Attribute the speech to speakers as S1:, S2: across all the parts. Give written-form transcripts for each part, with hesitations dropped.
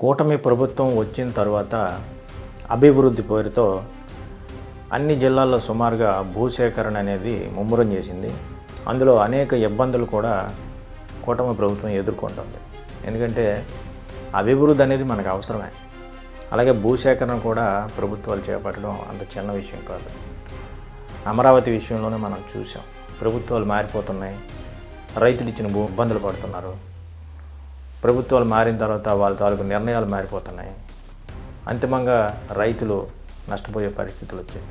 S1: కూటమి ప్రభుత్వం వచ్చిన తర్వాత అభివృద్ధి పేరుతో అన్ని జిల్లాల్లో సుమారుగా భూసేకరణ అనేది ముమ్మరం చేసింది. అందులో అనేక ఇబ్బందులు కూడా కూటమి ప్రభుత్వం ఎదుర్కొంటుంది. ఎందుకంటే అభివృద్ధి అనేది మనకు అవసరమే. అలాగే భూసేకరణ కూడా ప్రభుత్వాలు చేపట్టడం అంత చిన్న విషయం కాదు. అమరావతి విషయంలోనే మనం చూసాం. ప్రభుత్వాలు మారిపోతున్నాయి, రైతులు ఇచ్చిన ఇబ్బందులు పడుతున్నారు. ప్రభుత్వాలు మారిన తర్వాత వాళ్ళ తాలూకు నిర్ణయాలు మారిపోతున్నాయి. అంతిమంగా రైతులు నష్టపోయే పరిస్థితులు వచ్చాయి.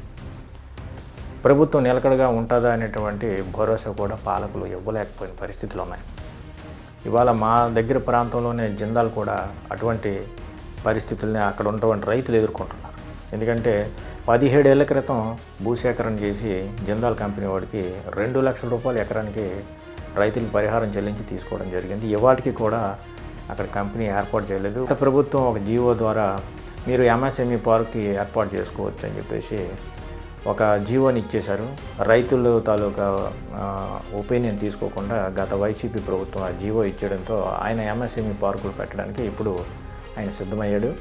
S1: ప్రభుత్వం నిలకడగా ఉంటుందా అనేటువంటి భరోసా కూడా పాలకులు ఇవ్వలేకపోయిన పరిస్థితులు ఉన్నాయి. ఇవాళ మా దగ్గర ప్రాంతంలోనే జిందాల్ కూడా అటువంటి పరిస్థితుల్ని అక్కడ ఉన్నటువంటి రైతులు ఎదుర్కొంటున్నారు. ఎందుకంటే 17 ఏళ్ల క్రితం భూసేకరణ చేసి జిందాల్ కంపెనీ వాడికి 2 లక్షల రూపాయలు ఎకరానికి రైతులకు పరిహారం చెల్లించి తీసుకోవడం జరిగింది. ఇవాటికి కూడా అక్కడ కంపెనీ ఏర్పాటు చేయలేదు. గత ప్రభుత్వం ఒక జీవో ద్వారా మీరు ఎంఎస్ఎంఈ పార్క్కి ఏర్పాటు చేసుకోవచ్చు అని చెప్పేసి ఒక జీవోని ఇచ్చేశారు. రైతుల తాలూకా ఒపీనియన్ తీసుకోకుండా గత వైసీపీ ప్రభుత్వం ఆ జీవో ఇచ్చేయడంతో ఆయన ఎంఎస్ఎంఈ పార్కులు పెట్టడానికి ఇప్పుడు ఆయన సిద్ధమయ్యాడు.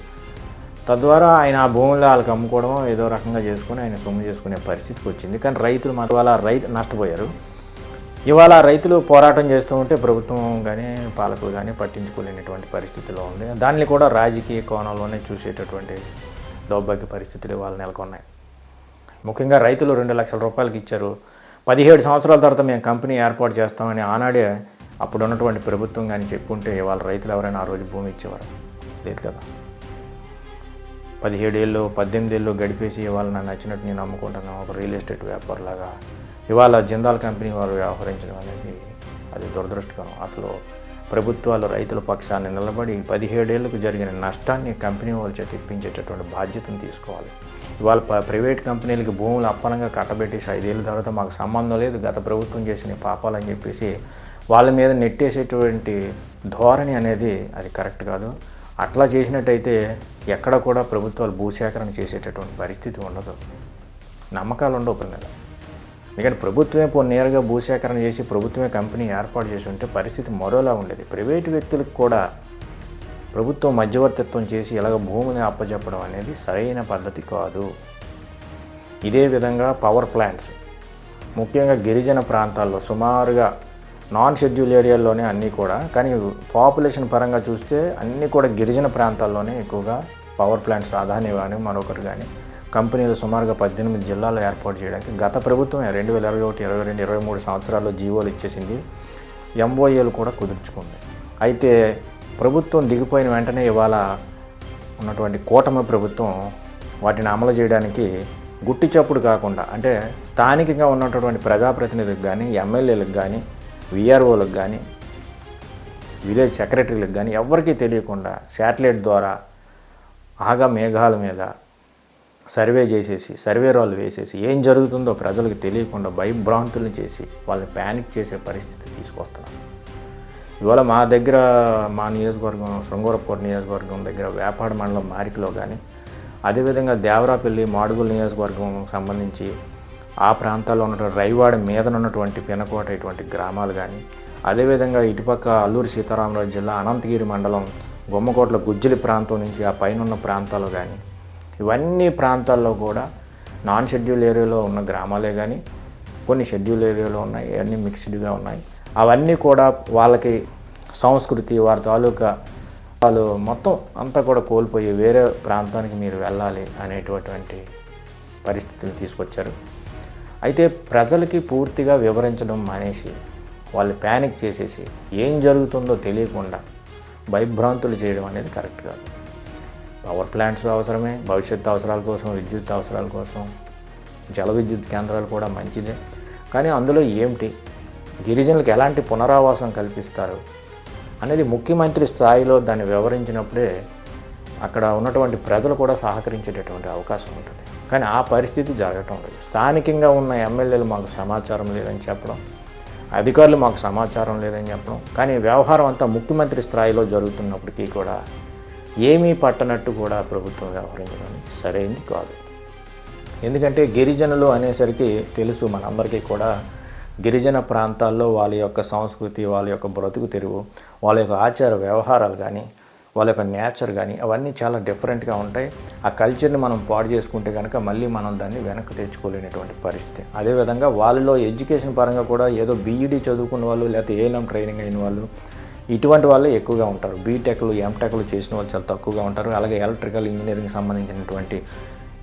S1: తద్వారా ఆయన ఆ భూములు వాళ్ళకి అమ్ముకోవడం ఏదో రకంగా చేసుకుని ఆయన సొమ్ము చేసుకునే పరిస్థితికి వచ్చింది. కానీ రైతులు మాత్రం వాళ్ళ నష్టపోయారు. ఇవాళ రైతులు పోరాటం చేస్తూ ఉంటే ప్రభుత్వం కానీ పాలకులు కానీ పట్టించుకోలేనటువంటి పరిస్థితిలో ఉంది. దాన్ని కూడా రాజకీయ కోణంలోనే చూసేటటువంటి దౌర్భాగ్య పరిస్థితులు వాళ్ళు నెలకొన్నాయి. ముఖ్యంగా రైతులు 2 లక్షల రూపాయలకి ఇచ్చారు. 17 సంవత్సరాల తర్వాత మేము కంపెనీ ఏర్పాటు చేస్తామని ఆనాడే అప్పుడు ఉన్నటువంటి ప్రభుత్వం కానీ చెప్పుంటే వాళ్ళ రైతులు ఎవరైనా ఆ రోజు భూమి ఇచ్చేవారు లేదు కదా. 17 ఏళ్ళు 18 ఏళ్ళు గడిపేసి ఇవాళ నన్ను నచ్చినట్టు నేను అమ్ముకుంటున్నాను ఒక రియల్ ఎస్టేట్ వ్యాపారులాగా ఇవాళ జిందాల్ కంపెనీ వారు వ్యవహరించడం అనేది అది దురదృష్టకరం. అసలు ప్రభుత్వాలు రైతుల పక్షాన్ని నిలబడి 17 ఏళ్లకు జరిగిన నష్టాన్ని కంపెనీ వాళ్ళు చేత ఇప్పించేటటువంటి బాధ్యతను తీసుకోవాలి. ఇవాళ ప్రైవేట్ కంపెనీలకి భూములు అప్పనంగా కట్టబెట్టేసి 5 ఏళ్ళ తర్వాత మాకు సంబంధం లేదు, గత ప్రభుత్వం చేసిన పాపాలని చెప్పేసి వాళ్ళ మీద నెట్టేసేటువంటి ధోరణి అనేది అది కరెక్ట్ కాదు. అట్లా చేసినట్టయితే ఎక్కడ కూడా ప్రభుత్వాలు భూసేకరణ చేసేటటువంటి పరిస్థితి ఉండదు, నమ్మకాలు ఉండవు పిల్లలు. ఎందుకంటే ప్రభుత్వమే నేరుగా భూసేకరణ చేసి ప్రభుత్వమే కంపెనీ ఏర్పాటు చేసి ఉంటే పరిస్థితి మరోలా ఉండేది. ప్రైవేటు వ్యక్తులకు కూడా ప్రభుత్వం మధ్యవర్తిత్వం చేసి ఇలాగ భూమిని అప్పచెప్పడం అనేది సరైన పద్ధతి కాదు. ఇదే విధంగా పవర్ ప్లాంట్స్ ముఖ్యంగా గిరిజన ప్రాంతాల్లో సుమారుగా నాన్ షెడ్యూల్ ఏరియాల్లోనే అన్నీ కూడా, కానీ పాపులేషన్ పరంగా చూస్తే అన్నీ కూడా గిరిజన ప్రాంతాల్లోనే ఎక్కువగా పవర్ ప్లాంట్స్ అదాని కానీ మరొకరు కానీ కంపెనీలు సుమారుగా 18 జిల్లాల్లో ఏర్పాటు చేయడానికి గత ప్రభుత్వం 2021, 22, 23 సంవత్సరాల్లో జీవోలు ఇచ్చేసింది. ఎంఓఏలు కూడా కుదుర్చుకుంది. అయితే ప్రభుత్వం దిగిపోయిన వెంటనే ఇవాళ ఉన్నటువంటి కూటమి ప్రభుత్వం వాటిని అమలు చేయడానికి గుట్టి చప్పుడు కాకుండా అంటే స్థానికంగా ఉన్నటువంటి ప్రజాప్రతినిధులకు కానీ ఎమ్మెల్యేలకు కానీ విఆర్ఓలకు కానీ విలేజ్ సెక్రటరీలకు కానీ ఎవరికీ తెలియకుండా శాటిలైట్ ద్వారా ఆగా మేఘాల మీద సర్వే చేసేసి సర్వేరాలు వేసేసి ఏం జరుగుతుందో ప్రజలకు తెలియకుండా భయభ్రాంతులను చేసి వాళ్ళని ప్యానిక్ చేసే పరిస్థితి తీసుకొస్తున్నారు. ఇవాళ మా దగ్గర మా నియోజకవర్గం శృంగవరపుకోట నియోజకవర్గం దగ్గర వేపాడ మండలం మారికలో కానీ అదేవిధంగా దేవరాపల్లి మాడుగుల నియోజకవర్గం సంబంధించి ఆ ప్రాంతాల్లో ఉన్నటువంటి రైవాడ మీదనున్నటువంటి పినకోట ఇటువంటి గ్రామాలు కానీ అదేవిధంగా ఇటుపక్క అల్లూరి సీతారామరాజు జిల్లా అనంతగిరి మండలం గుమ్మకోట్ల గుజ్జలి ప్రాంతం నుంచి ఆ పైన ఉన్న ప్రాంతాలు కానీ ఇవన్నీ ప్రాంతాల్లో కూడా నాన్ షెడ్యూల్ ఏరియాలో ఉన్న గ్రామాలే కానీ కొన్ని షెడ్యూల్ ఏరియాలో ఉన్నాయి, అన్నీ మిక్స్డ్గా ఉన్నాయి. అవన్నీ కూడా వాళ్ళకి సంస్కృతి వారి తాలూకా వాళ్ళు మొత్తం అంతా కూడా కోల్పోయి వేరే ప్రాంతానికి మీరు వెళ్ళాలి అనేటటువంటి పరిస్థితులు తీసుకొచ్చారు. అయితే ప్రజలకి పూర్తిగా వివరించడం మానేసి వాళ్ళు ప్యానిక్ చేసేసి ఏం జరుగుతుందో తెలియకుండా భయభ్రాంతులు చేయడం అనేది కరెక్ట్ కాదు. పవర్ ప్లాంట్స్ అవసరమే, భవిష్యత్తు అవసరాల కోసం, విద్యుత్ అవసరాల కోసం జల విద్యుత్ కేంద్రాలు కూడా మంచిదే. కానీ అందులో ఏమిటి గిరిజనులకు ఎలాంటి పునరావాసం కల్పిస్తారు అనేది ముఖ్యమంత్రి స్థాయిలో దాన్ని వివరించినప్పుడే అక్కడ ఉన్నటువంటి ప్రజలు కూడా సహకరించేటటువంటి అవకాశం ఉంటుంది. కానీ ఆ పరిస్థితి జరగటం లేదు. స్థానికంగా ఉన్న ఎమ్మెల్యేలు మాకు సమాచారం లేదని చెప్పడం, అధికారులు మాకు సమాచారం లేదని చెప్పడం, కానీ వ్యవహారం అంతా ముఖ్యమంత్రి స్థాయిలో జరుగుతున్నప్పటికీ కూడా ఏమీ పట్టనట్టు కూడా ప్రభుత్వం వ్యవహరించడం సరైనది కాదు. ఎందుకంటే గిరిజనులు అనేసరికి తెలుసు మనందరికీ కూడా గిరిజన ప్రాంతాల్లో వాళ్ళ యొక్క సంస్కృతి, వాళ్ళ యొక్క బ్రతుకు తెరువు, వాళ్ళ యొక్క ఆచార వ్యవహారాలు కానీ వాళ్ళ యొక్క నేచర్ కానీ అవన్నీ చాలా డిఫరెంట్గా ఉంటాయి. ఆ కల్చర్ని మనం పాడు చేసుకుంటే కనుక మళ్ళీ మనం దాన్ని వెనక్కి తెచ్చుకోలేనటువంటి పరిస్థితి. అదేవిధంగా వాళ్ళలో ఎడ్యుకేషన్ పరంగా కూడా ఏదో బీఈడీ చదువుకున్న వాళ్ళు లేకపోతే ఏఎల్ఎం ట్రైనింగ్ అయిన వాళ్ళు ఇటువంటి వాళ్ళే ఎక్కువగా ఉంటారు. బీటెక్లు ఎంటెక్లు చేసిన వాళ్ళు చాలా తక్కువగా ఉంటారు. అలాగే ఎలక్ట్రికల్ ఇంజనీరింగ్ సంబంధించినటువంటి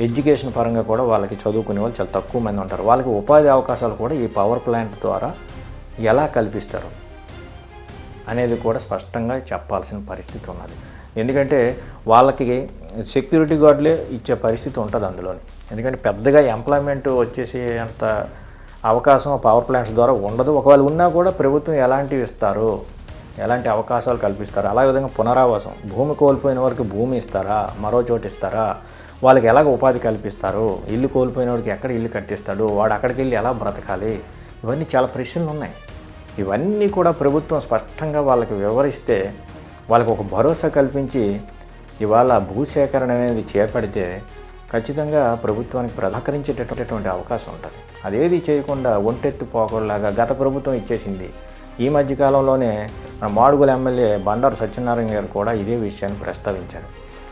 S1: ఎడ్యుకేషన్ పరంగా కూడా వాళ్ళకి చదువుకునే వాళ్ళు చాలా తక్కువ మంది ఉంటారు. వాళ్ళకి ఉపాధి అవకాశాలు కూడా ఈ పవర్ ప్లాంట్ ద్వారా ఎలా కల్పిస్తారు అనేది కూడా స్పష్టంగా చెప్పాల్సిన పరిస్థితి ఉన్నది. ఎందుకంటే వాళ్ళకి సెక్యూరిటీ గార్డులే ఇచ్చే పరిస్థితి ఉంటుంది అందులోని. ఎందుకంటే పెద్దగా ఎంప్లాయ్మెంట్ వచ్చేసి అంత అవకాశం పవర్ ప్లాంట్స్ ద్వారా ఉండదు. ఒకవేళ ఉన్నా కూడా ప్రభుత్వం ఎలాంటివి ఇస్తారు, ఎలాంటి అవకాశాలు కల్పిస్తారు, అలా విధంగా పునరావాసం, భూమి కోల్పోయిన వారికి భూమి ఇస్తారా, మరో చోటు ఇస్తారా, వాళ్ళకి ఎలాగ ఉపాధి కల్పిస్తారు, ఇల్లు కోల్పోయిన వాడికి ఎక్కడ ఇల్లు కట్టిస్తాడు, వాడు అక్కడికి వెళ్ళి ఎలా బ్రతకాలి, ఇవన్నీ చాలా ప్రశ్నలు ఉన్నాయి. ఇవన్నీ కూడా ప్రభుత్వం స్పష్టంగా వాళ్ళకి వివరిస్తే వాళ్ళకి ఒక భరోసా కల్పించి ఇవాళ భూసేకరణ అనేది చేపడితే ఖచ్చితంగా ప్రభుత్వానికి ప్రధాకరించేటటువంటి అవకాశం ఉంటుంది. అదేది చేయకుండా ఒంటెత్తు పోకలాగా గత ప్రభుత్వం ఇచ్చేసింది. ఈ మధ్యకాలంలోనే మన మాడుగుల ఎమ్మెల్యే బండారు సత్యనారాయణ గారు కూడా ఇదే విషయాన్ని ప్రస్తావించారు.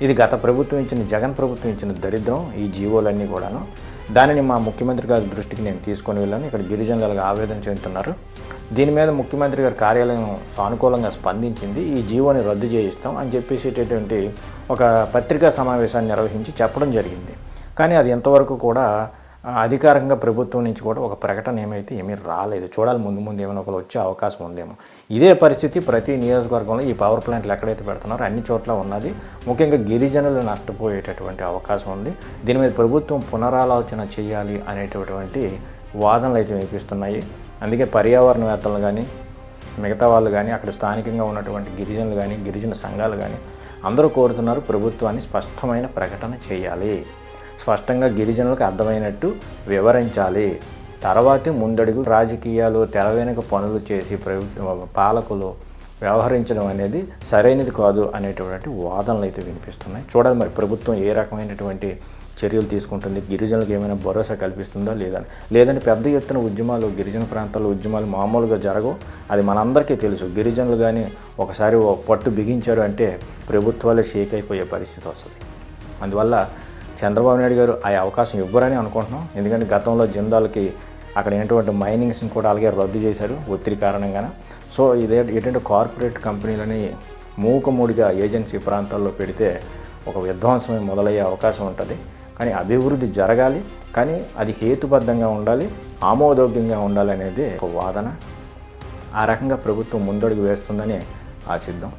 S1: ఇది గత ప్రభుత్వం ఇచ్చిన, జగన్ ప్రభుత్వం ఇచ్చిన దరిద్రం ఈ జీవోలన్నీ కూడాను. దానిని మా ముఖ్యమంత్రి గారి దృష్టికి నేను తీసుకొని వెళ్ళాను. ఇక్కడ గిరిజనులుగా ఆవేదన చెందుతున్నారు. దీని మీద ముఖ్యమంత్రి గారి కార్యాలయం సానుకూలంగా స్పందించింది. ఈ జీవోని రద్దు చేయిస్తాం అని చెప్పేసేటటువంటి ఒక పత్రికా సమావేశాన్ని నిర్వహించి చెప్పడం జరిగింది. కానీ అది ఎంతవరకు కూడా అధికారికంగా ప్రభుత్వం నుంచి కూడా ఒక ప్రకటన ఏమీ రాలేదు. చూడాలి, ముందు ఏమైనా ఒకరు వచ్చే అవకాశం ఉందేమో. ఇదే పరిస్థితి ప్రతి నియోజకవర్గంలో ఈ పవర్ ప్లాంట్లు ఎక్కడైతే పెడుతున్నారో అన్ని చోట్ల ఉన్నది. ముఖ్యంగా గిరిజనులు నష్టపోయేటటువంటి అవకాశం ఉంది. దీని మీద ప్రభుత్వం పునరాలోచన చేయాలి అనేటటువంటి వాదనలు అయితే వినిపిస్తున్నాయి. అందుకే పర్యావరణవేత్తలు కానీ మిగతా వాళ్ళు కానీ అక్కడ స్థానికంగా ఉన్నటువంటి గిరిజనులు కానీ గిరిజన సంఘాలు కానీ అందరూ కోరుతున్నారు ప్రభుత్వాన్ని స్పష్టమైన ప్రకటన చేయాలి, స్పష్టంగా గిరిజనులకు అర్థమైనట్టు వివరించాలి, తర్వాతే ముందడుగు. రాజకీయాలు తెర వెనుక పనులు చేసి పాలకులు వ్యవహరించడం అనేది సరైనది కాదు అనేటువంటి వాదనలు అయితే వినిపిస్తున్నాయి. చూడాలి మరి ప్రభుత్వం ఏ రకమైనటువంటి చర్యలు తీసుకుంటుంది, గిరిజనులకు ఏమైనా భరోసా కల్పిస్తుందా లేదంటే పెద్ద ఎత్తున ఉద్యమాలు, గిరిజన ప్రాంతాల్లో ఉద్యమాలు మామూలుగా జరగవు. అది మనందరికీ తెలుసు. గిరిజనులు కానీ ఒకసారి పట్టు బిగించారు అంటే ప్రభుత్వాలే షేక్ అయిపోయే పరిస్థితి వస్తుంది. అందువల్ల చంద్రబాబు నాయుడు గారు ఆ అవకాశం ఇవ్వరని అనుకుంటున్నాం. ఎందుకంటే గతంలో జిందాల్కి అక్కడ అయినటువంటి మైనింగ్స్ని కూడా అలాగే రద్దు చేశారు ఒత్తిడి కారణంగానే. సో ఏంటంటే కార్పొరేట్ కంపెనీలని మూకమూడిగా ఏజెన్సీ ప్రాంతాల్లో పెడితే ఒక విధ్వంసమే మొదలయ్యే అవకాశం ఉంటుంది. కానీ అభివృద్ధి జరగాలి, కానీ అది హేతుబద్ధంగా ఉండాలి, ఆమోదయోగ్యంగా ఉండాలి అనేది ఒక వాదన. ఆ రకంగా ప్రభుత్వం ముందడుగు వేస్తుందని ఆశిద్దాం.